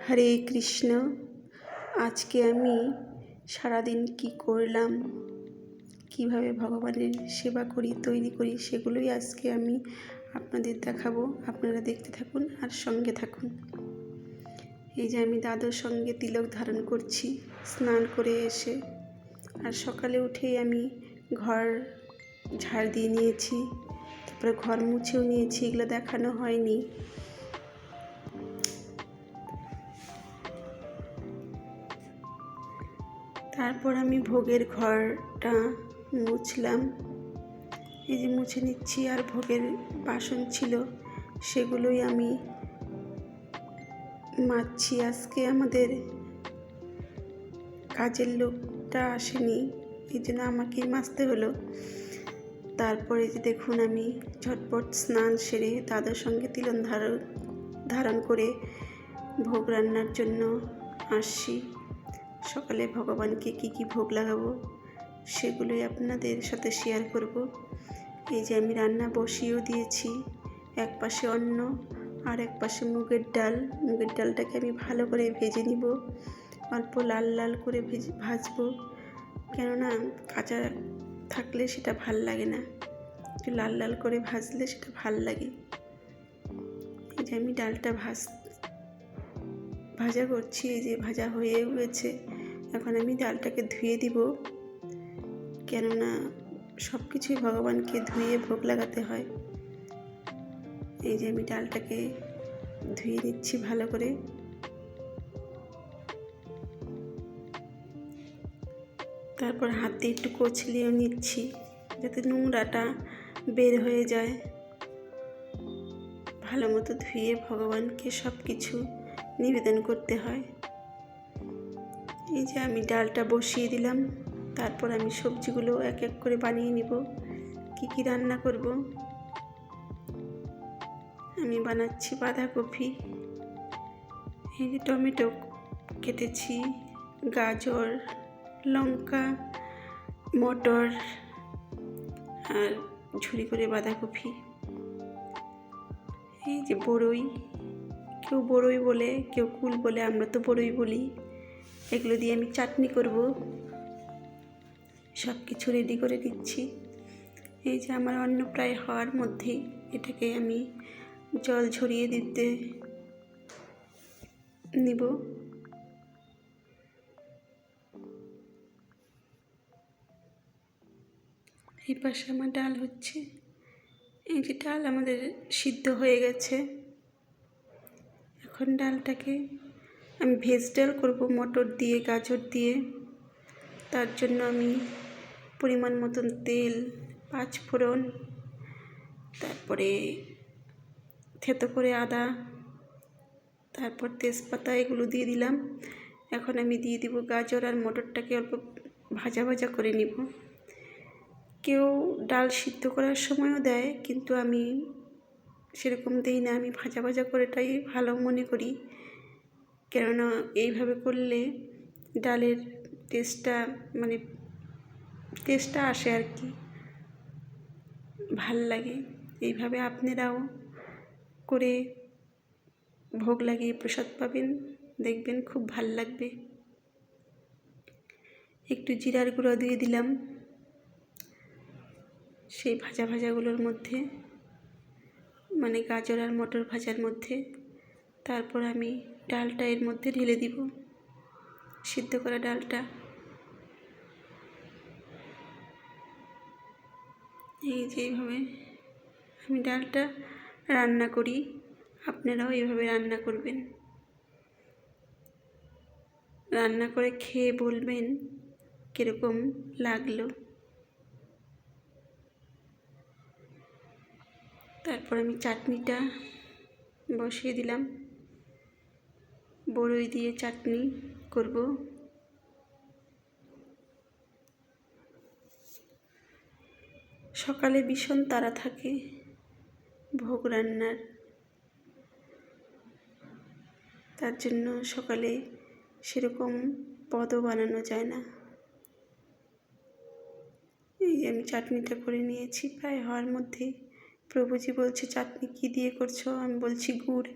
হরে কৃষ্ণ। আজকে আমি সারাদিন কি করলাম, কিভাবে ভগবানের সেবা করি, তৈরি করি, সেগুলোই আজকে আমি আপনাদের দেখাবো। আপনারা দেখতে থাকুন আর সঙ্গে থাকুন। এই যে আমি দাদুর সঙ্গে তিলক ধারণ করছি স্নান করে এসে। আর সকালে উঠেই আমি ঘর ঝাড় দিয়ে নিয়েছি, তারপরে ঘর মুছেও নিয়েছি। এগুলো দেখানো হয়নি। তারপর আমি ভোগের ঘরটা মুছলাম। এই যে মুছে নিচ্ছি। আর ভোগের বাসন ছিল সেগুলোই আমি মাজছি। আজকে আমাদের কাজের লোকটা আসেনি, এই জন্য আমাকেই মাজতে হলো। তারপরে যে দেখুন, আমি ঝটপট স্নান সেরে দাদার সঙ্গে তিলক ধারণ করে ভোগ রান্নার জন্য আসছি। সকালে ভগবানকে কি ভোগ লাগাবো সেগুলোই আপনাদের সাথে শেয়ার করব। এই যে আমি রান্না বসিয়েও দিয়েছি। এক পাশে অন্ন আর এক পাশে মুগের ডাল। মুগের ডালটাকে আমি ভালো করে ভেজে নিব, অল্প লাল লাল করে ভাজবো। কেননা কাঁচা থাকলে সেটা ভাল লাগে না, একটু লাল লাল করে ভাজলে সেটা ভাল লাগে। এই যে আমি ডালটা ভাজা করছি। এই যে ভাজা হয়ে গেছে। এখন আমি ডালটাকে ধুয়ে দিব, কেননা সব কিছুই ভগবানকে ধুয়ে ভোগ লাগাতে হয়। এই যে আমি ডালটাকে ধুয়ে নিচ্ছি ভালো করে। তারপর হাতে একটু কচলিয়েও নিচ্ছি যাতে নোংরাটা বের হয়ে যায়। ভালো মতো ধুয়ে ভগবানকে সব কিছু নিবেদন করতে হয়। এই যে আমি ডালটা বসিয়ে দিলাম। তারপর আমি সবজিগুলো এক এক করে বানিয়ে নিব। কি রান্না করব, আমি বানাচ্ছি বাঁধাকপি, এই যে টমেটো কেটেছি, গাজর, লঙ্কা, মটর আর ঝুরি করে বাঁধাকপি। এই যে বড়ই, কেউ বড়ই বলে, কেউ কুল বলে, আমরা তো বড়ই বলি। এগুলো দিয়ে আমি চাটনি করব। সব কিছু রেডি করে দিচ্ছি। এই যে আমার অন্ন প্রায় হওয়ার মধ্যেই এটাকে আমি জল ঝরিয়ে দিতে নিব। এই পাশে আমার ডাল হচ্ছে। এই যে ডাল আমাদের সিদ্ধ হয়ে গেছে। এখন ডালটাকে আমি ভেজ ডাল করব, মটর দিয়ে, গাজর দিয়ে। তার জন্য আমি পরিমাণ মতন তেল, 5 ফোড়ন, তারপরে থেতো করে আদা, তারপর তেজপাতা, এগুলো দিয়ে দিলাম। এখন আমি দিয়ে দিব গাজর আর মটরটাকে অল্প ভাজা ভাজা করে নিব। কেউ ডাল সিদ্ধ করার সময়ও দেয়, কিন্তু আমি সেরকম দিই না। আমি ভাজা ভাজা করেটাই ভালো মনে করি, কেননা এইভাবে করলে ডালের টেস্টটা আসে আর কি, ভাল লাগে। এইভাবে আপনারাও করে ভোগ লাগিয়ে প্রসাদ পাবেন, দেখবেন খুব ভাল লাগবে। একটু জিরার গুঁড়ো দিয়ে দিলাম সেই ভাজাগুলোর মধ্যে, মানে গাজর আর মটর ভাজার মধ্যে। তারপর আমি ডালটা এর মধ্যে ঢেলে দিব, সিদ্ধ করা ডালটা। এই যে এইভাবে আমি ডালটা রান্না করি, আপনারাও এইভাবে রান্না করবেন। রান্না করে খেয়ে বলবেন কীরকম লাগলো। তারপর আমি চাটনিটা বসিয়ে দিলাম। বড়ই দিয়ে চাটনি করব। সকালে ভীষণ তাড়া থাকে ভোগ রান্নার, তার জন্য সকালে সেরকম পদও বানানো যায় না। এই যে আমি চাটনিটা করে নিয়েছি প্রায় হওয়ার মধ্যেই। প্রভুজি বলছে, চাটনি কী দিয়ে করছো? আমি বলছি গুড়।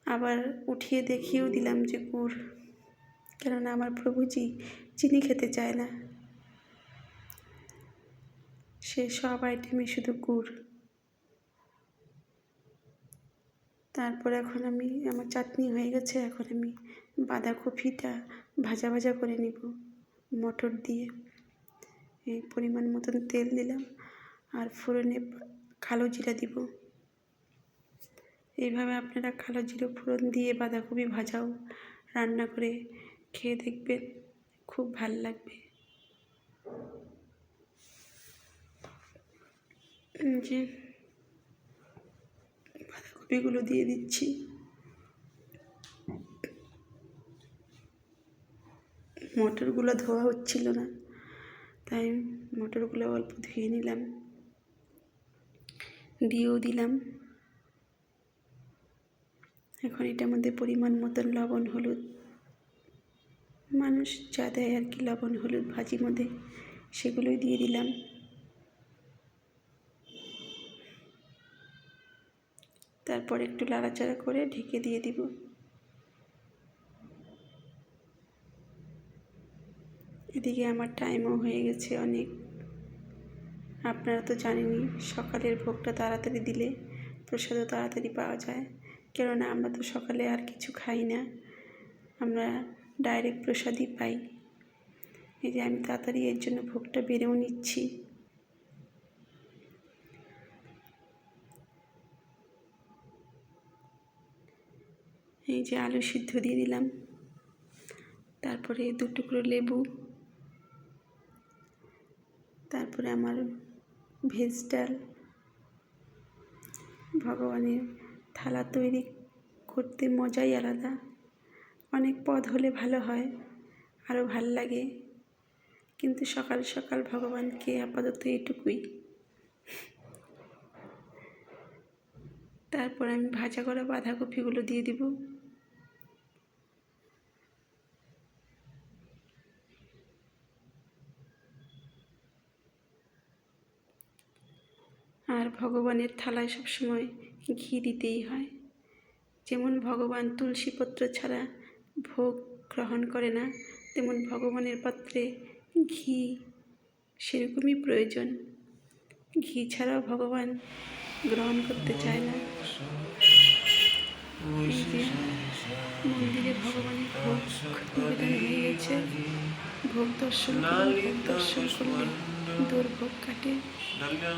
আবার উঠিয়ে দেখিয়েও দিলাম যে গুড়, কেননা আমার প্রভুজি চিনি খেতে চায় না, সে সব আইটেমে শুধু গুড়। তারপর এখন আমার চাটনি হয়ে গেছে, এখন আমি বাঁধাকপিটা ভাজা ভাজা করে নিব মটর দিয়ে। এই পরিমাণ মতন তেল দিলাম আর ফোড়নে কালো জিরা দিব। এইভাবে আপনারা কালো জিরা ফোড়ন দিয়ে বাঁধাকপি ভাজাও রান্না করে খেয়ে দেখবেন, খুব ভাল লাগবে। যে বাঁধাকপিগুলো দিয়ে দিচ্ছি। মটরগুলো ধোয়া হচ্ছিল না, তাই মটরগুলো অল্প ধুয়ে নিলাম, দিয়েও দিলাম। এখন এটার মধ্যে পরিমাণ মতন লবণ হলুদ, মানুষ যা দেয় আর কি, লবণ হলুদ ভাজির মধ্যে, সেগুলোই দিয়ে দিলাম। তারপর একটু নাড়াচাড়া করে ঢেকে দিয়ে দিব। এদিকে আমার টাইমও হয়ে গেছে অনেক। আপনারা তো জানেনই, সকালের ভোগটা তাড়াতাড়ি দিলে প্রসাদও তাড়াতাড়ি পাওয়া যায়, কেননা আমরা তো সকালে আর কিছু খাই না, আমরা ডাইরেক্ট প্রসাদই পাই। এই যে আমি তাড়াতাড়ি এর জন্য ভোগটা বেড়েও নিচ্ছি। এই যে আলু সিদ্ধ দিয়ে দিলাম, তারপরে 2 টুকরো লেবু, তারপরে আমার ভেজ ডাল। ভগবানের থালা তৈরি করতে মজাই আলাদা, অনেক পদ হলে ভালো হয়, আরও ভাল লাগে, কিন্তু সকাল সকাল ভগবানকে আপাতত এটুকুই। তারপর আমি ভাজা করা বাঁধাকপিগুলো দিয়ে দিব। আর ভগবানের থালায় সবসময় ঘি দিতেই হয়, যেমন ভগবান তুলসীপত্র ছাড়া ভোগ গ্রহণ করে না, তেমন ভগবানের পাত্রে ঘি সেরকমই প্রয়োজন। ঘি ছাড়াও ভগবান গ্রহণ করতে চায় না। এই যে মন্দিরে ভগবানের ভোগ নিবেদন হয়ে গেছে, ভোগ দর্শন করুন, ভোগ দর্শন করলে দুর্ভোগ কাটে।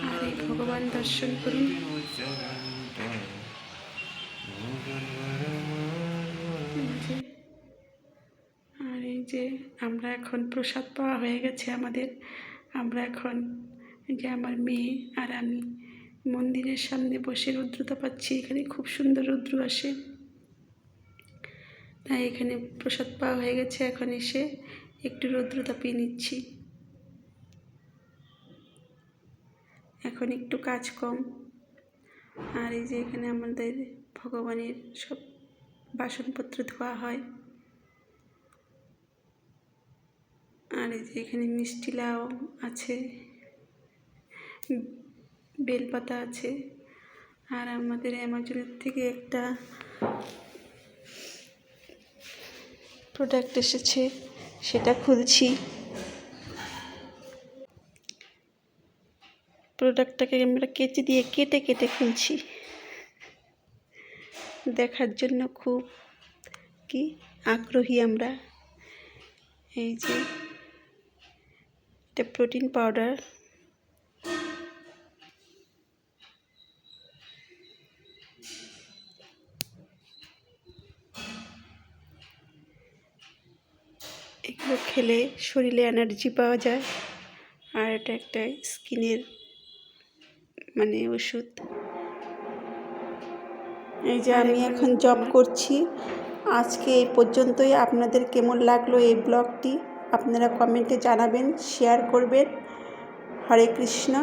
আর এই ভগবান দর্শন করুন। আর এই যে আমরা এখন প্রসাদ পাওয়া হয়ে গেছে আমাদের, আমরা এখন যে আমার মেয়ে আর আমি মন্দিরের সামনে বসে রুদ্রতা পাচ্ছি। এখানে খুব সুন্দর রুদ্র আসে, তাই এখানে প্রসাদ পাওয়া হয়ে গেছে, এখন এসে একটু রুদ্রতা পেয়ে নিচ্ছি। এখন একটু কাজ কম। আর এই যে এখানে আমাদের ভগবানের সব বাসনপত্র ধোয়া হয়। আর এই যে এখানে মিষ্টি লাউ আছে, বেলপাতা আছে, আর আমাদের অ্যামাজনের থেকে একটা প্রোডাক্ট এসেছে, সেটা খুলছি। প্রোডাক্টটাকে আমরা কেচি দিয়ে কেটে কেটে খুলছি, দেখার জন্য খুব আগ্রহী আমরা। এই যে এটা প্রোটিন পাউডার, এগুলো খেলে শরীরে এনার্জি পাওয়া যায়। আর এটা একটা স্কিনের ওষুধ। এই যে আমি এখন জব করছি। আজকে এই পর্যন্তই। আপনাদের কেমন লাগলো এই ব্লগটি আপনারা কমেন্টে জানাবেন, শেয়ার করবেন। হরে কৃষ্ণ।